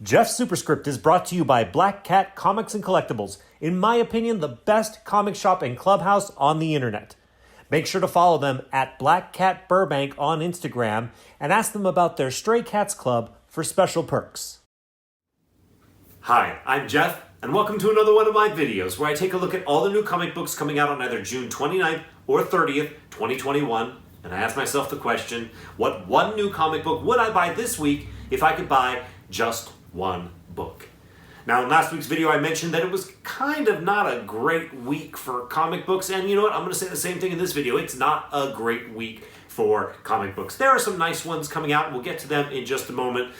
Jeff Superscript is brought to you by Black Cat Comics and Collectibles, in my opinion, the best comic shop and clubhouse on the internet. Make sure to follow them at Black Cat Burbank on Instagram and ask them about their Stray Cats Club for special perks. Hi, I'm Jeff, and welcome to another one of my videos where I take a look at all the new comic books coming out on either June 29th or 30th, 2021, and I ask myself the question, what one new comic book would I buy this week if I could buy just one book? Now, in last week's video, I mentioned that it was kind of not a great week for comic books, and you know what? I'm going to say the same thing in this video. It's not a great week for comic books. There are some nice ones coming out, and we'll get to them in just a moment,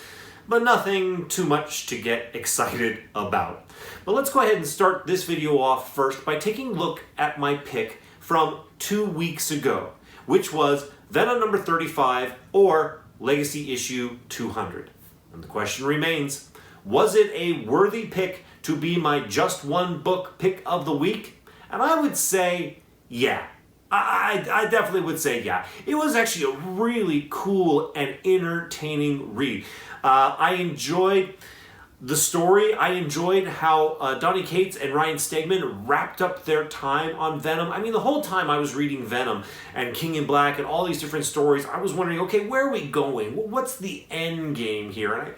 but nothing too much to get excited about. But let's go ahead and start this video off first by taking a look at my pick from 2 weeks ago, which was Venom number 35 or Legacy issue 200. And the question remains, was it a worthy pick to be my just one book pick of the week? And I would say, yeah. I definitely would say yeah. It was actually a really cool and entertaining read. I enjoyed the story. I enjoyed how Donny Cates and Ryan Stegman wrapped up their time on Venom. I mean, the whole time I was reading Venom and King in Black and all these different stories, I was wondering, okay, where are we going? What's the end game here? And I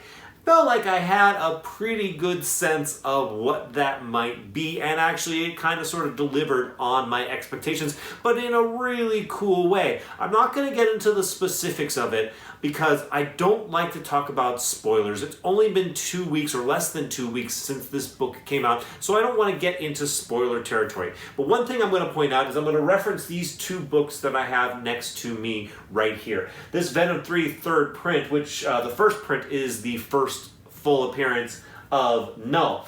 felt like I had a pretty good sense of what that might be, and actually it kind of sort of delivered on my expectations, but in a really cool way. I'm not going to get into the specifics of it because I don't like to talk about spoilers. It's only been 2 weeks or less than 2 weeks since this book came out, so I don't want to get into spoiler territory. But one thing I'm going to point out is I'm going to reference these two books that I have next to me right here. This Venom 3 third print, which the first print is the first full appearance of Null.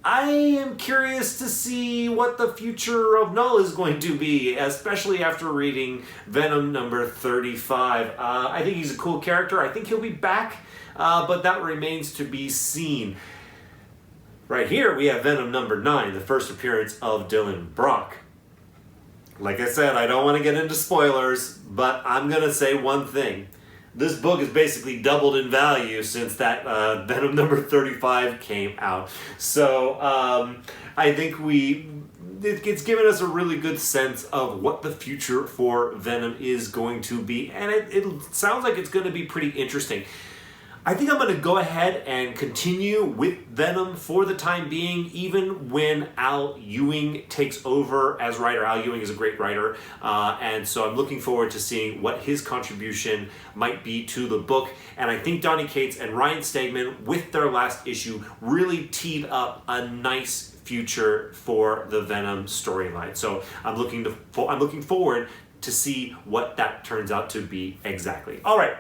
I am curious to see what the future of Null is going to be, especially after reading Venom number 35. I think he's a cool character. I think he'll be back, but that remains to be seen. Right here we have Venom number 9, the first appearance of Dylan Brock. Like I said, I don't want to get into spoilers, but I'm going to say one thing. This book has basically doubled in value since that Venom number 35 came out. So I think it's given us a really good sense of what the future for Venom is going to be. And it sounds like it's going to be pretty interesting. I think I'm going to go ahead and continue with Venom for the time being, even when Al Ewing takes over as writer. Al Ewing is a great writer, and so I'm looking forward to seeing what his contribution might be to the book. And I think Donny Cates and Ryan Stegman, with their last issue, really teed up a nice future for the Venom storyline. So I'm looking forward to see what that turns out to be exactly. All right.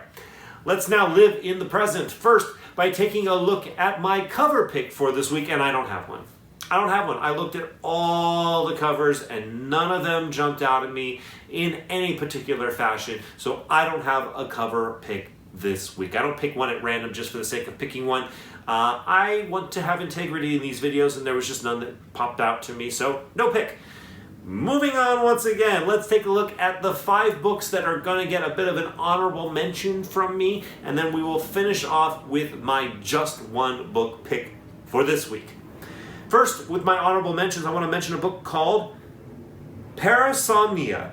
Let's now live in the present. First, by taking a look at my cover pick for this week, and I don't have one. I looked at all the covers, and none of them jumped out at me in any particular fashion, so I don't have a cover pick this week. I don't pick one at random just for the sake of picking one. I want to have integrity in these videos, and there was just none that popped out to me, so no pick. Moving on once again, let's take a look at the 5 books that are going to get a bit of an honorable mention from me, and then we will finish off with my just one book pick for this week. First, with my honorable mentions, I want to mention a book called Parasomnia,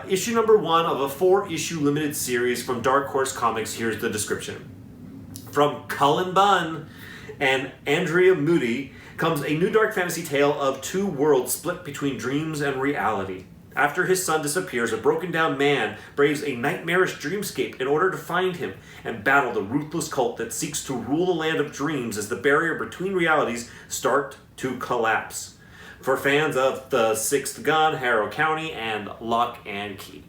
issue number 1 of a 4-issue limited series from Dark Horse Comics. Here's the description. From Cullen Bunn and Andrea Moody comes a new dark fantasy tale of 2 worlds split between dreams and reality. After his son disappears, a broken-down man braves a nightmarish dreamscape in order to find him and battle the ruthless cult that seeks to rule the land of dreams as the barrier between realities start to collapse. For fans of The Sixth Gun, Harrow County, and Lock and Key.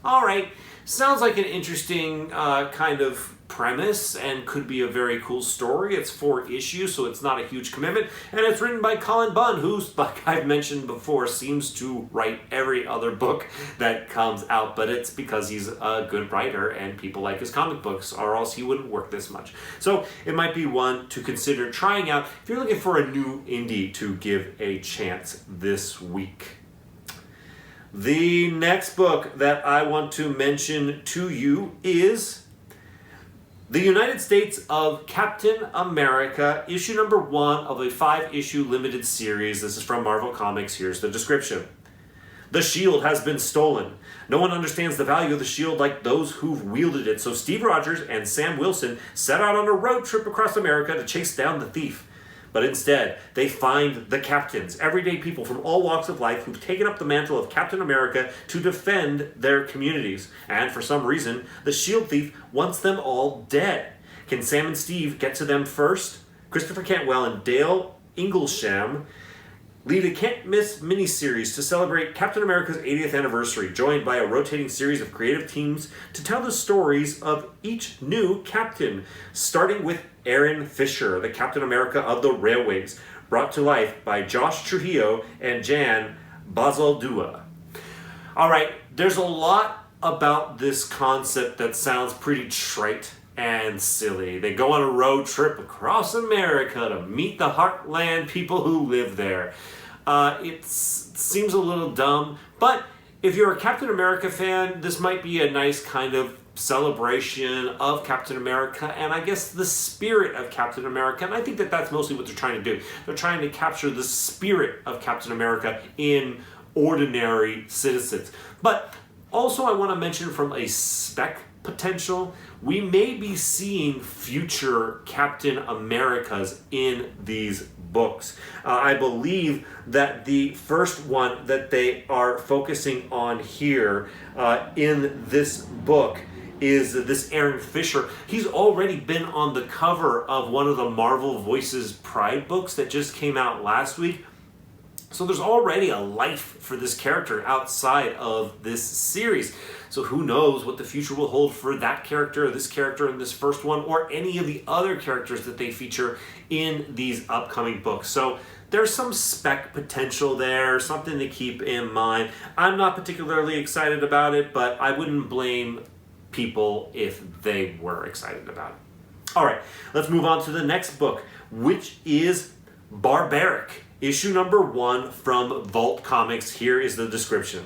All right, sounds like an interesting kind of premise and could be a very cool story. It's 4 issues, so it's not a huge commitment, and it's written by Cullen Bunn, who, like I've mentioned before, seems to write every other book that comes out, but it's because he's a good writer and people like his comic books, or else he wouldn't work this much. So it might be one to consider trying out if you're looking for a new indie to give a chance this week. The next book that I want to mention to you is The United States of Captain America, issue number 1 of a 5-issue limited series. This is from Marvel Comics. Here's the description. The shield has been stolen. No one understands the value of the shield like those who've wielded it, so Steve Rogers and Sam Wilson set out on a road trip across America to chase down the thief. But instead, they find the captains, everyday people from all walks of life who've taken up the mantle of Captain America to defend their communities. And for some reason, the shield thief wants them all dead. Can Sam and Steve get to them first? Christopher Cantwell and Dale Inglesham lead a can't-miss miniseries to celebrate Captain America's 80th anniversary, joined by a rotating series of creative teams to tell the stories of each new captain, starting with Aaron Fisher, the Captain America of the Railways, brought to life by Josh Trujillo and Jan Bazaldua. All right, there's a lot about this concept that sounds pretty trite and silly. They go on a road trip across America to meet the heartland people who live there. It seems a little dumb, but if you're a Captain America fan, this might be a nice kind of celebration of Captain America and I guess the spirit of Captain America. And I think that that's mostly what they're trying to do. They're trying to capture the spirit of Captain America in ordinary citizens. But also I want to mention from a spec potential, we may be seeing future Captain Americas in these books. I believe that the first one that they are focusing on here in this book is this Aaron Fisher. He's already been on the cover of one of the Marvel Voices Pride books that just came out last week. So there's already a life for this character outside of this series. So who knows what the future will hold for that character, or this character in this first one, or any of the other characters that they feature in these upcoming books. So there's some spec potential there, something to keep in mind. I'm not particularly excited about it, but I wouldn't blame people if they were excited about it. All right, let's move on to the next book, which is Barbaric. Issue number 1 from Vault Comics. Here is the description.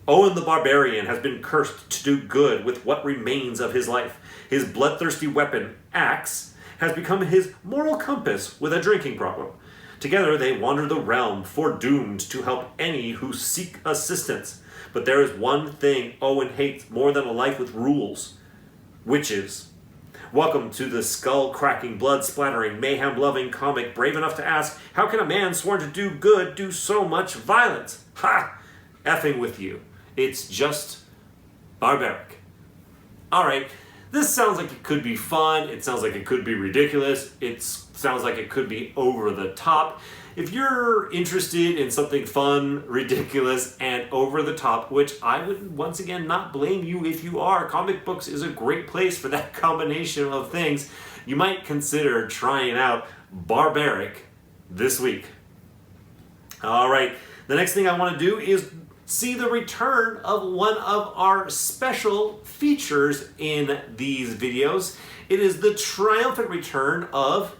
Owen the Barbarian has been cursed to do good with what remains of his life. His bloodthirsty weapon, axe, has become his moral compass with a drinking problem. Together they wander the realm, foredoomed to help any who seek assistance. But there is one thing Owen hates more than a life with rules. Witches. Welcome to the skull-cracking, blood-splattering, mayhem-loving comic brave enough to ask, how can a man sworn to do good do so much violence? Ha! Effing with you. It's just barbaric. Alright, this sounds like it could be fun, it sounds like it could be ridiculous, it sounds like it could be over the top. If you're interested in something fun, ridiculous, and over the top, which I would once again not blame you if you are, comic books is a great place for that combination of things, you might consider trying out Barbaric this week. Alright, the next thing I want to do is see the return of one of our special features in these videos. It is the triumphant return of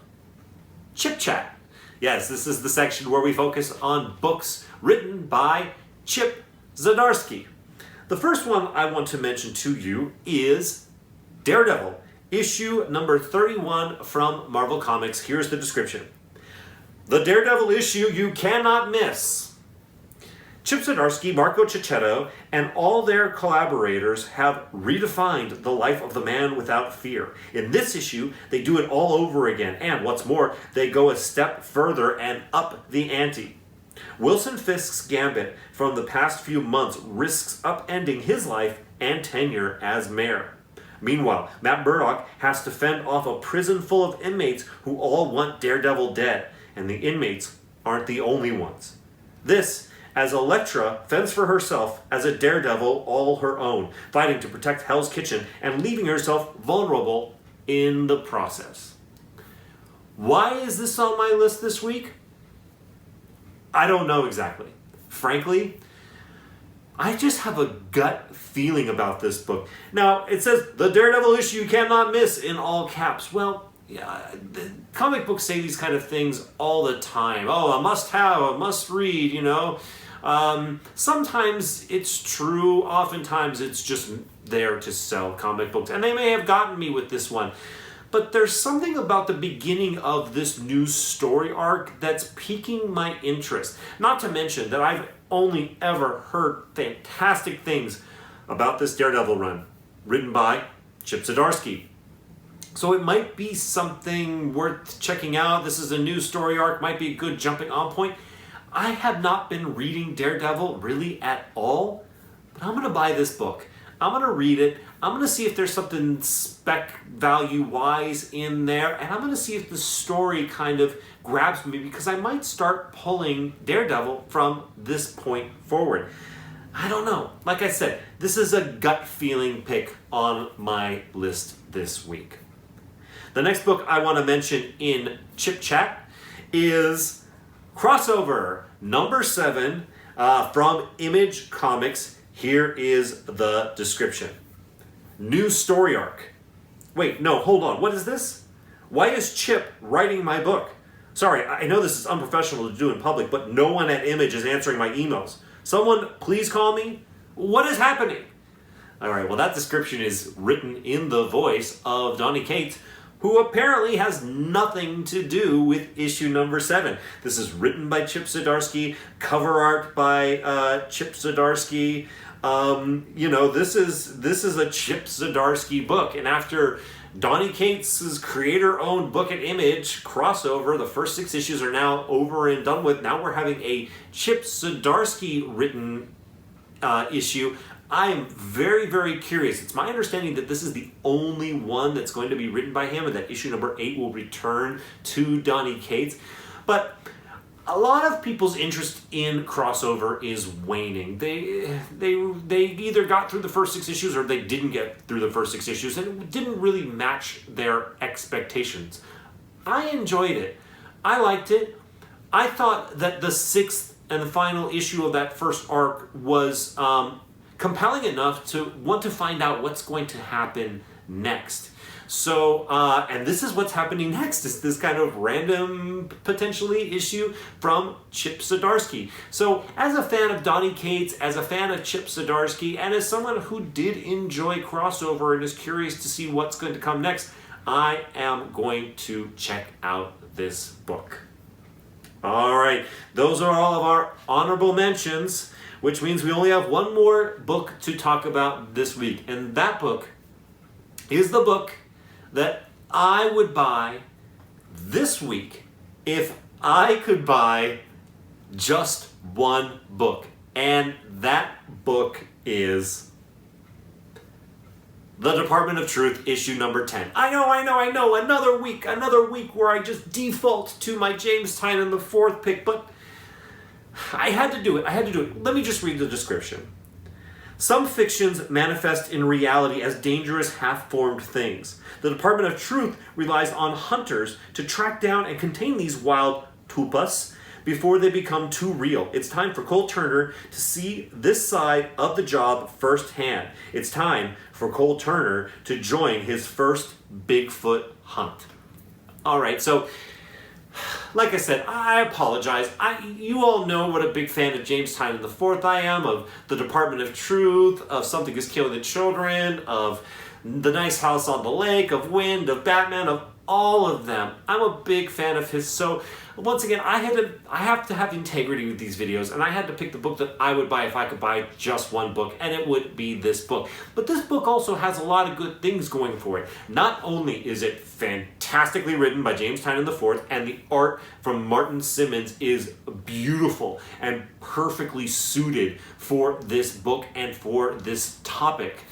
Chip Chat. Yes, this is the section where we focus on books written by Chip Zdarsky. The first one I want to mention to you is Daredevil, issue number 31 from Marvel Comics. Here's the description. The Daredevil issue you cannot miss. Chip Zdarsky, Marco Checchetto, and all their collaborators have redefined the life of the man without fear. In this issue, they do it all over again, and what's more, they go a step further and up the ante. Wilson Fisk's gambit from the past few months risks upending his life and tenure as mayor. Meanwhile, Matt Murdock has to fend off a prison full of inmates who all want Daredevil dead, and the inmates aren't the only ones. This as Elektra fends for herself as a daredevil all her own, fighting to protect Hell's Kitchen and leaving herself vulnerable in the process. Why is this on my list this week? I don't know exactly. Frankly, I just have a gut feeling about this book. Now, it says, the Daredevil issue you cannot miss in all caps. Well, yeah, the comic books say these kind of things all the time. Oh, a must-have, a must-read, you know. Sometimes it's true, oftentimes it's just there to sell comic books, and they may have gotten me with this one. But there's something about the beginning of this new story arc that's piquing my interest. Not to mention that I've only ever heard fantastic things about this Daredevil run, written by Chip Zdarsky. So it might be something worth checking out. This is a new story arc, might be a good jumping on point. I have not been reading Daredevil really at all, but I'm going to buy this book. I'm going to read it. I'm going to see if there's something spec value wise in there, and I'm going to see if the story kind of grabs me, because I might start pulling Daredevil from this point forward. I don't know. Like I said, this is a gut feeling pick on my list this week. The next book I want to mention in Chip Chat is Crossover number 7 from Image Comics. Here is the description. New story arc. Wait, no, hold on. What is this? Why is Chip writing my book? Sorry, I know this is unprofessional to do in public, but no one at Image is answering my emails. Someone please call me? What is happening? All right, well, that description is written in the voice of Donny Cates, who apparently has nothing to do with issue number 7. This is written by Chip Zdarsky, cover art by Chip Zdarsky. This is a Chip Zdarsky book, and after Donny Cates' creator-owned book at Image, Crossover, the first 6 issues are now over and done with. Now we're having a Chip Zdarsky written issue. I am very, very curious. It's my understanding that this is the only one that's going to be written by him, and that issue number 8 will return to Donny Cates. But a lot of people's interest in Crossover is waning. They either got through the first 6 issues or they didn't get through the first 6 issues, and it didn't really match their expectations. I enjoyed it. I liked it. I thought that the 6th and the final issue of that first arc was compelling enough to want to find out what's going to happen next. So, and this is what's happening next, is this kind of random, potentially, issue from Chip Zdarsky. So, as a fan of Donny Cates, as a fan of Chip Zdarsky, and as someone who did enjoy Crossover and is curious to see what's going to come next, I am going to check out this book. All right, those are all of our honorable mentions, which means we only have one more book to talk about this week. And that book is the book that I would buy this week if I could buy just one book. And that book is The Department of Truth, issue number 10. I know. Another week where I just default to my James Tynion IV pick, but I had to do it. Let me just read the description. Some fictions manifest in reality as dangerous half-formed things. The Department of Truth relies on hunters to track down and contain these wild tupas before they become too real. It's time for Cole Turner to see this side of the job firsthand. It's time for Cole Turner to join his first Bigfoot hunt. All right, so like I said, I apologize. You all know what a big fan of James Tynion IV I am, of The Department of Truth, of Something is Killing the Children, of The Nice House on the Lake, of Wind, of Batman, of all of them. I'm a big fan of his. So once again, I have to have integrity with these videos, and I had to pick the book that I would buy if I could buy just one book, and it would be this book. But this book also has a lot of good things going for it. Not only is it fantastically written by James Tynion IV, and the art from Martin Simmons is beautiful and perfectly suited for this book and for this topic.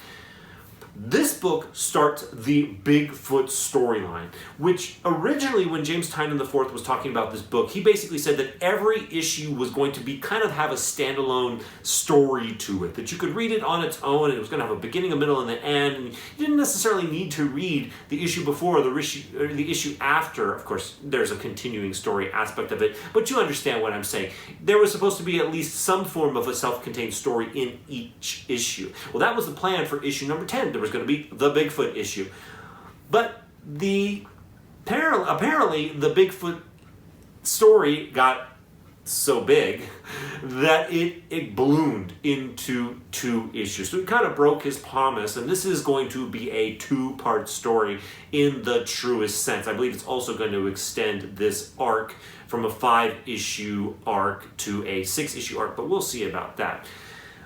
This book starts the Bigfoot storyline, which originally when James Tynion IV was talking about this book, he basically said that every issue was going to be kind of have a standalone story to it, that you could read it on its own, and it was going to have a beginning, a middle, and an end, and you didn't necessarily need to read the issue before or the issue after. Of course, there's a continuing story aspect of it, but you understand what I'm saying. There was supposed to be at least some form of a self-contained story in each issue. Well, that was the plan for issue number 10. There was going to be the Bigfoot issue. But apparently the Bigfoot story got so big that it ballooned into 2 issues. So he kind of broke his promise, and this is going to be a 2-part story in the truest sense. I believe it's also going to extend this arc from a 5-issue arc to a 6-issue arc, but we'll see about that.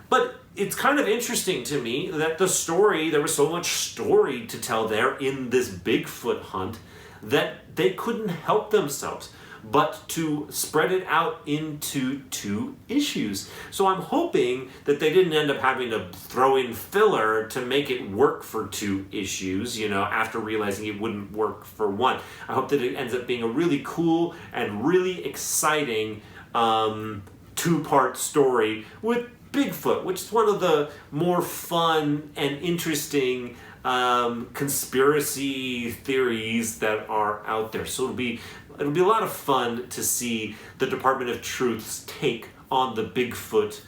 But it's kind of interesting to me that there was so much story to tell there in this Bigfoot hunt that they couldn't help themselves but to spread it out into 2 issues. So I'm hoping that they didn't end up having to throw in filler to make it work for 2 issues, after realizing it wouldn't work for 1. I hope that it ends up being a really cool and really exciting 2-part story with Bigfoot, which is one of the more fun and interesting conspiracy theories that are out there. So it'll be a lot of fun to see the Department of Truth's take on the Bigfoot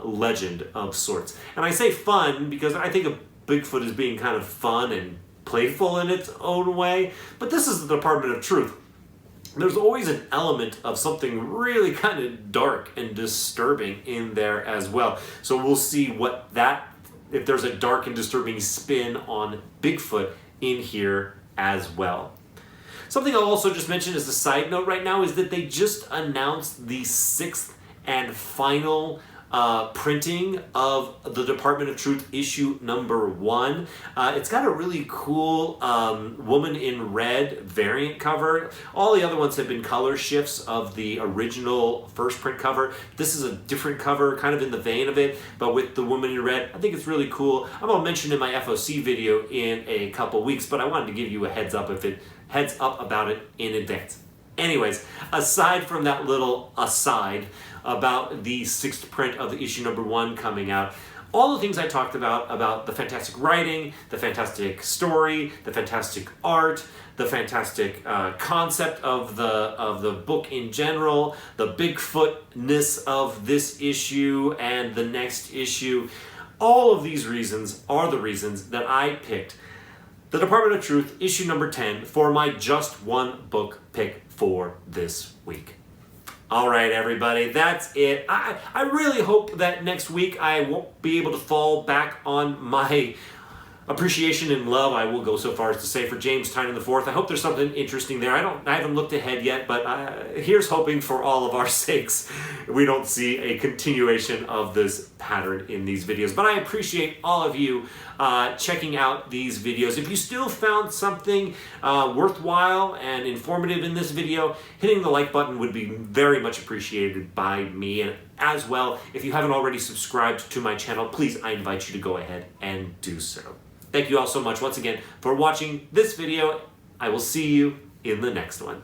legend of sorts. And I say fun because I think of Bigfoot as being kind of fun and playful in its own way, but this is the Department of Truth. There's always an element of something really kind of dark and disturbing in there as well. So we'll see if there's a dark and disturbing spin on Bigfoot in here as well. Something I'll also just mention as a side note right now is that they just announced the 6th and final printing of the Department of Truth issue number 1. It's got a really cool Woman in Red variant cover. All the other ones have been color shifts of the original first print cover. This is a different cover, kind of in the vein of it, but with the Woman in Red. I think it's really cool. I'm going to mention in my FOC video in a couple weeks, but I wanted to give you a heads up about it in advance. Anyways, aside from that little aside about the 6th print of the issue number 1 coming out, all the things I talked about the fantastic writing, the fantastic story, the fantastic art, the fantastic concept of the book in general, the Bigfootness of this issue and the next issue, all of these reasons are the reasons that I picked the Department of Truth, issue number 10, for my just one book pick for this week. All right, everybody, that's it. I really hope that next week I won't be able to fall back on my appreciation and love, I will go so far as to say, for James Tynion IV. I hope there's something interesting there. I haven't looked ahead yet, but here's hoping for all of our sakes we don't see a continuation of this pattern in these videos. But I appreciate all of you checking out these videos. If you still found something worthwhile and informative in this video, hitting the like button would be very much appreciated by me. And as well, if you haven't already subscribed to my channel, please, I invite you to go ahead and do so. Thank you all so much once again for watching this video. I will see you in the next one.